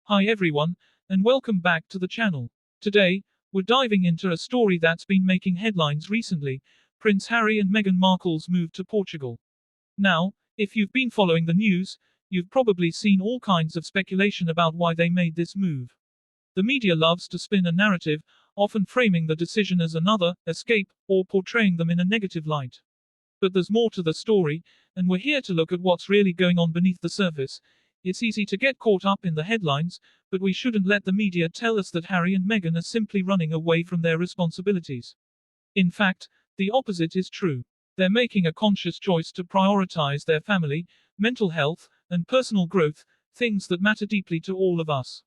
Hi everyone, and welcome back to the channel. Today, we're diving into a story that's been making headlines recently: Prince Harry and Meghan Markle's move to Portugal. Now, if you've been following the news, you've probably seen all kinds of speculation about why they made this move. The media loves to spin a narrative, often framing the decision as another escape, or portraying them in a negative light. But there's more to the story, and we're here to look at what's really going on beneath the surface. It's easy to get caught up in the headlines, but we shouldn't let the media tell us that Harry and Meghan are simply running away from their responsibilities. In fact, the opposite is true. They're making a conscious choice to prioritize their family, mental health, and personal growth, things that matter deeply to all of us.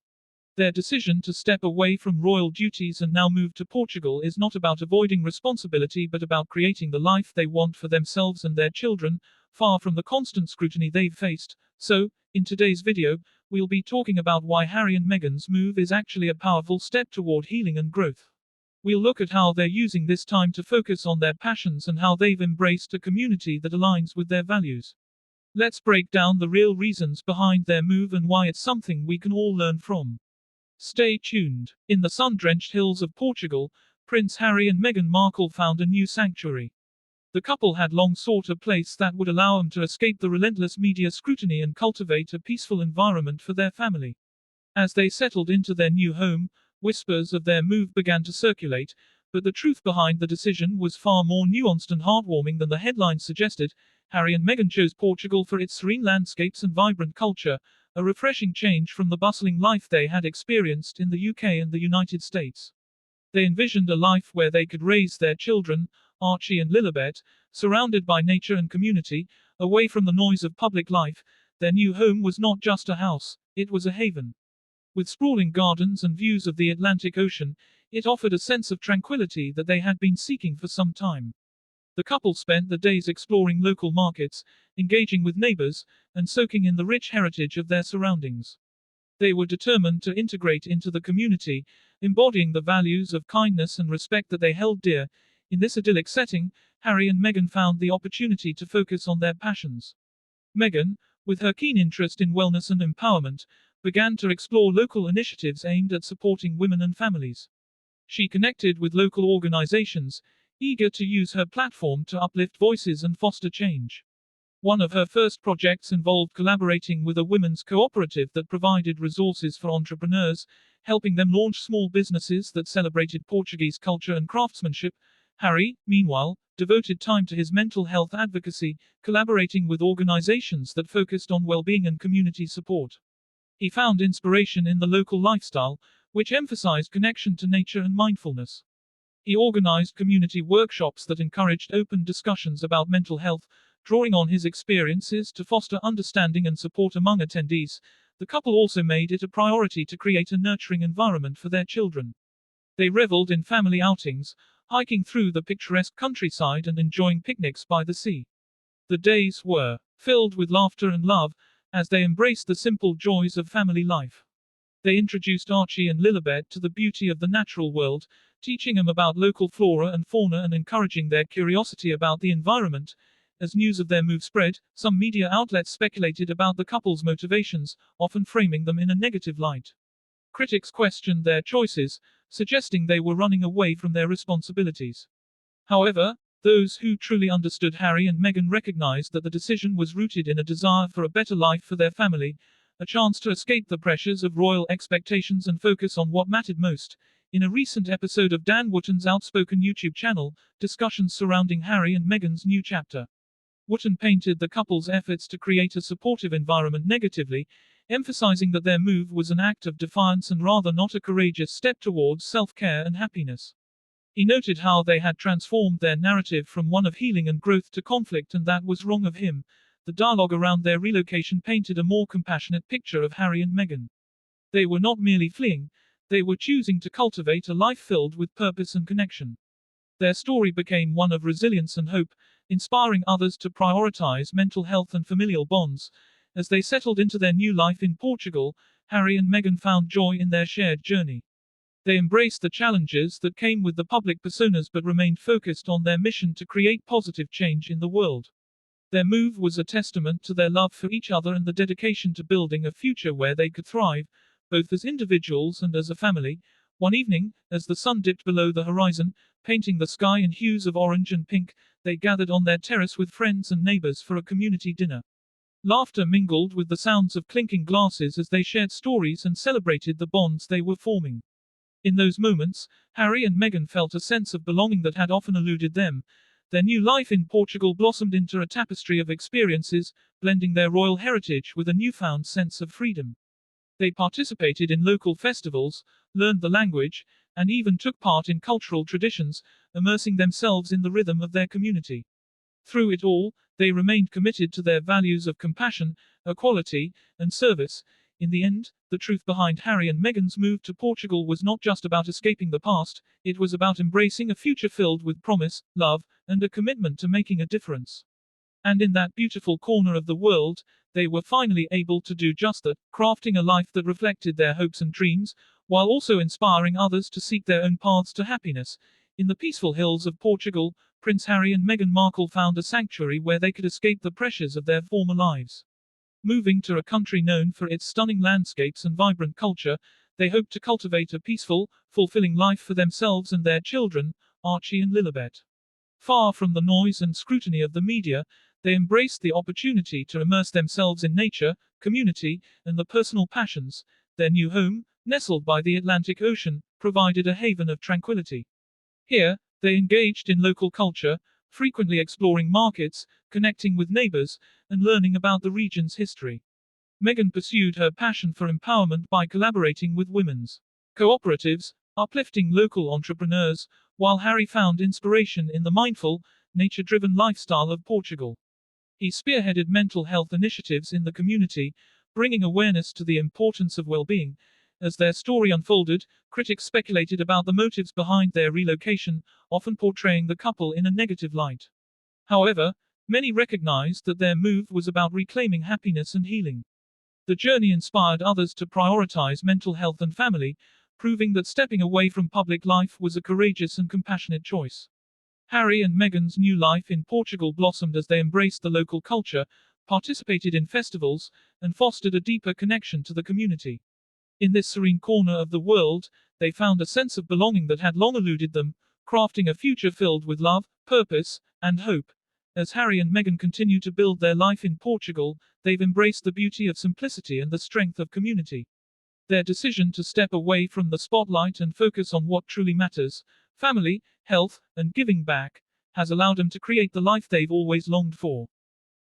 Their decision to step away from royal duties and now move to Portugal is not about avoiding responsibility but about creating the life they want for themselves and their children, far from the constant scrutiny they've faced. So, in today's video, we'll be talking about why Harry and Meghan's move is actually a powerful step toward healing and growth. We'll look at how they're using this time to focus on their passions and how they've embraced a community that aligns with their values. Let's break down the real reasons behind their move and why it's something we can all learn from. Stay tuned. In the sun-drenched hills of Portugal, Prince Harry and Meghan Markle found a new sanctuary. The couple had long sought a place that would allow them to escape the relentless media scrutiny and cultivate a peaceful environment for their family. As they settled into their new home, whispers of their move began to circulate, but the truth behind the decision was far more nuanced and heartwarming than the headlines suggested. Harry and Meghan chose Portugal for its serene landscapes and vibrant culture, a refreshing change from the bustling life they had experienced in the UK and the United States. They envisioned a life where they could raise their children, Archie and Lilibet, surrounded by nature and community, away from the noise of public life. Their new home was not just a house, it was a haven. With sprawling gardens and views of the Atlantic Ocean, it offered a sense of tranquility that they had been seeking for some time. The couple spent the days exploring local markets, engaging with neighbors, and soaking in the rich heritage of their surroundings. They were determined to integrate into the community, embodying the values of kindness and respect that they held dear. In this idyllic setting, Harry and Meghan found the opportunity to focus on their passions. Meghan, with her keen interest in wellness and empowerment, began to explore local initiatives aimed at supporting women and families. She connected with local organizations, eager to use her platform to uplift voices and foster change. One of her first projects involved collaborating with a women's cooperative that provided resources for entrepreneurs, helping them launch small businesses that celebrated Portuguese culture and craftsmanship. Harry, meanwhile, devoted time to his mental health advocacy, collaborating with organizations that focused on well-being and community support. He found inspiration in the local lifestyle, which emphasized connection to nature and mindfulness. He organized community workshops that encouraged open discussions about mental health, drawing on his experiences to foster understanding and support among attendees. The couple also made it a priority to create a nurturing environment for their children. They reveled in family outings, hiking through the picturesque countryside and enjoying picnics by the sea. The days were filled with laughter and love, as they embraced the simple joys of family life. They introduced Archie and Lilibet to the beauty of the natural world, teaching them about local flora and fauna and encouraging their curiosity about the environment. As news of their move spread, some media outlets speculated about the couple's motivations, often framing them in a negative light. Critics questioned their choices, suggesting they were running away from their responsibilities. However, those who truly understood Harry and Meghan recognized that the decision was rooted in a desire for a better life for their family, a chance to escape the pressures of royal expectations and focus on what mattered most. In a recent episode of Dan Wootton's outspoken YouTube channel, discussions surrounding Harry and Meghan's new chapter. Wootton painted the couple's efforts to create a supportive environment negatively, emphasizing that their move was an act of defiance and rather not a courageous step towards self-care and happiness. He noted how they had transformed their narrative from one of healing and growth to conflict, and that was wrong of him. The dialogue around their relocation painted a more compassionate picture of Harry and Meghan. They were not merely fleeing, they were choosing to cultivate a life filled with purpose and connection. Their story became one of resilience and hope, inspiring others to prioritize mental health and familial bonds. As they settled into their new life in Portugal, Harry and Meghan found joy in their shared journey. They embraced the challenges that came with the public personas but remained focused on their mission to create positive change in the world. Their move was a testament to their love for each other and the dedication to building a future where they could thrive. both as individuals and as a family. One evening, as the sun dipped below the horizon, painting the sky in hues of orange and pink, they gathered on their terrace with friends and neighbors for a community dinner. Laughter mingled with the sounds of clinking glasses as they shared stories and celebrated the bonds they were forming. In those moments, Harry and Meghan felt a sense of belonging that had often eluded them. Their new life in Portugal blossomed into a tapestry of experiences, blending their royal heritage with a newfound sense of freedom. They participated in local festivals, learned the language, and even took part in cultural traditions, immersing themselves in the rhythm of their community. Through it all, they remained committed to their values of compassion, equality, and service. In the end, the truth behind Harry and Meghan's move to Portugal was not just about escaping the past, it was about embracing a future filled with promise, love, and a commitment to making a difference. And in that beautiful corner of the world, they were finally able to do just that, crafting a life that reflected their hopes and dreams, while also inspiring others to seek their own paths to happiness. In the peaceful hills of Portugal, Prince Harry and Meghan Markle found a sanctuary where they could escape the pressures of their former lives. Moving to a country known for its stunning landscapes and vibrant culture, they hoped to cultivate a peaceful, fulfilling life for themselves and their children, Archie and Lilibet. Far from the noise and scrutiny of the media, they embraced the opportunity to immerse themselves in nature, community, and the personal passions. Their new home, nestled by the Atlantic Ocean, provided a haven of tranquility. Here, they engaged in local culture, frequently exploring markets, connecting with neighbors, and learning about the region's history. Meghan pursued her passion for empowerment by collaborating with women's cooperatives, uplifting local entrepreneurs, while Harry found inspiration in the mindful, nature-driven lifestyle of Portugal. He spearheaded mental health initiatives in the community, bringing awareness to the importance of well-being. As their story unfolded, critics speculated about the motives behind their relocation, often portraying the couple in a negative light. However, many recognized that their move was about reclaiming happiness and healing. The journey inspired others to prioritize mental health and family, proving that stepping away from public life was a courageous and compassionate choice. Harry and Meghan's new life in Portugal blossomed as they embraced the local culture, participated in festivals, and fostered a deeper connection to the community. In this serene corner of the world, they found a sense of belonging that had long eluded them, crafting a future filled with love, purpose, and hope. As Harry and Meghan continue to build their life in Portugal, they've embraced the beauty of simplicity and the strength of community. Their decision to step away from the spotlight and focus on what truly matters, family, health, and giving back, has allowed them to create the life they've always longed for.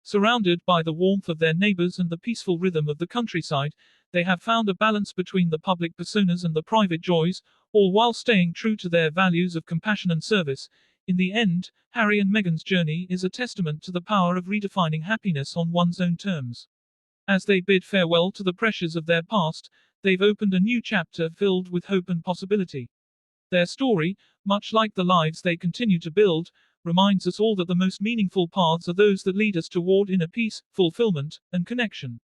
Surrounded by the warmth of their neighbors and the peaceful rhythm of the countryside, they have found a balance between the public personas and the private joys, all while staying true to their values of compassion and service. In the end, Harry and Meghan's journey is a testament to the power of redefining happiness on one's own terms. As they bid farewell to the pressures of their past, they've opened a new chapter filled with hope and possibility. Their story, much like the lives they continue to build, reminds us all that the most meaningful paths are those that lead us toward inner peace, fulfillment, and connection.